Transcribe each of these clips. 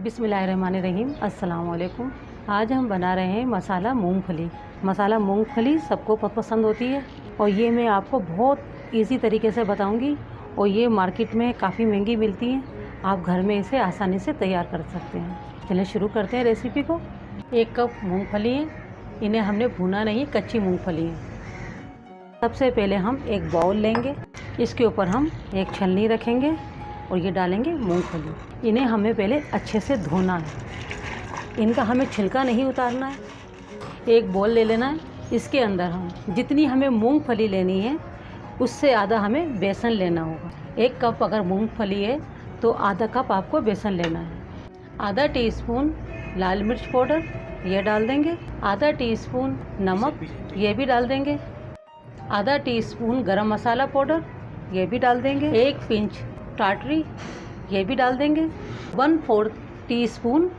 बिस्मिल्लाहिर्रहमानिर्रहीम। अस्सलाम वालेकुम। आज हम बना रहे हैं मसाला मूंगफली। मसाला मूंगफली सबको बहुत पसंद होती है और ये मैं आपको बहुत इजी तरीके से बताऊंगी और ये मार्केट में काफ़ी महंगी मिलती है। आप घर में इसे आसानी से तैयार कर सकते हैं। चलिए शुरू करते हैं रेसिपी को। 1 कप मूंगफली है, इन्हें हमने भुना नहीं, कच्ची मूंगफली है। सबसे पहले हम एक बाउल लेंगे, इसके ऊपर हम एक छलनी रखेंगे और ये डालेंगे मूंगफली। इन्हें हमें पहले अच्छे से धोना है, इनका हमें छिलका नहीं उतारना है। एक बाउल ले लेना है, इसके अंदर हम जितनी हमें मूंगफली लेनी है उससे आधा हमें बेसन लेना होगा। 1 कप अगर मूंगफली है तो आधा कप आपको बेसन लेना है। आधा टीस्पून लाल मिर्च पाउडर ये डाल देंगे, आधा टीस्पून नमक ये भी डाल देंगे, आधा टीस्पून गरम मसाला पाउडर ये भी डाल देंगे, 1 पिंच टाटरी ये भी डाल देंगे, 1/4 टीस्पून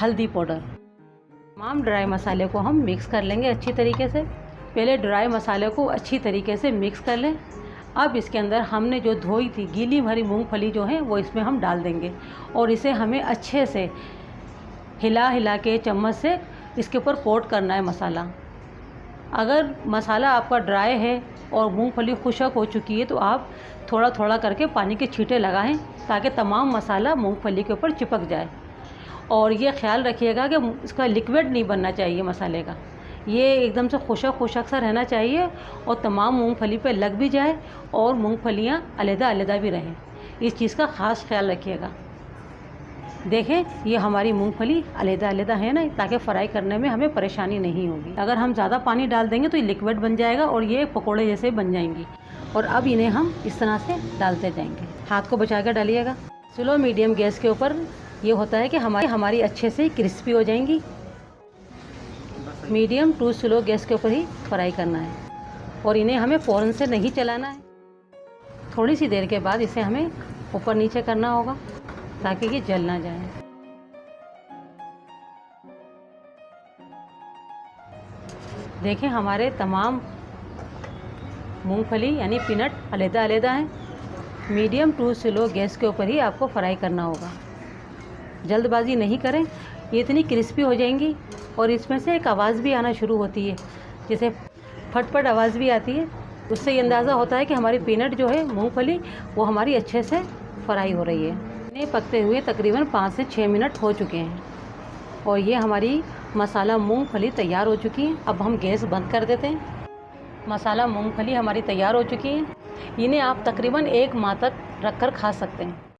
हल्दी पाउडर। तमाम ड्राई मसाले को हम मिक्स कर लेंगे अच्छी तरीके से। पहले ड्राई मसाले को अच्छी तरीके से मिक्स कर लें। अब इसके अंदर हमने जो धोई थी गीली भरी मूंगफली जो है वो इसमें हम डाल देंगे और इसे हमें अच्छे से हिला हिला के चम्मच से इसके ऊपर कोट करना है मसाला। अगर मसाला आपका ड्राई है और मूंगफली खुश्क हो चुकी है तो आप थोड़ा थोड़ा करके पानी के छींटे लगाएं ताकि तमाम मसाला मूंगफली के ऊपर चिपक जाए। और ये ख्याल रखिएगा कि इसका लिक्विड नहीं बनना चाहिए मसाले का, ये एकदम से खुश्क सा रहना चाहिए और तमाम मूंगफली पे लग भी जाए और मूंगफलियाँ अलग-अलग भी रहें। इस चीज़ का ख़ास ख्याल रखिएगा। देखें ये हमारी मूंगफली अलग-अलग है ना, ताकि फ्राई करने में हमें परेशानी नहीं होगी। अगर हम ज़्यादा पानी डाल देंगे तो ये लिक्विड बन जाएगा और ये पकोड़े जैसे बन जाएंगी। और अब इन्हें हम इस तरह से डालते जाएंगे, हाथ को बचा कर डालिएगा। स्लो मीडियम गैस के ऊपर ये होता है कि हमारी अच्छे से क्रिस्पी हो जाएंगी। मीडियम टू स्लो गैस के ऊपर ही फ्राई करना है और इन्हें हमें फ़ौरन से नहीं चलाना है। थोड़ी सी देर के बाद इसे हमें ऊपर नीचे करना होगा ताकि ये जल ना जाए। देखें हमारे तमाम मूंगफली यानी पीनट अलग-अलग हैं। मीडियम टू स्लो गैस के ऊपर ही आपको फ्राई करना होगा, जल्दबाजी नहीं करें। ये इतनी क्रिस्पी हो जाएंगी और इसमें से एक आवाज़ भी आना शुरू होती है, जैसे फटफट आवाज़ भी आती है। उससे ये अंदाज़ा होता है कि हमारी पीनट जो है मूंगफली वो हमारी अच्छे से फ्राई हो रही है। इन्हें पकते हुए तकरीबन 5 से 6 मिनट हो चुके हैं और ये हमारी मसाला मूंगफली तैयार हो चुकी है। अब हम गैस बंद कर देते हैं। मसाला मूंगफली हमारी तैयार हो चुकी है। इन्हें आप तकरीबन 1 माह तक रख कर खा सकते हैं।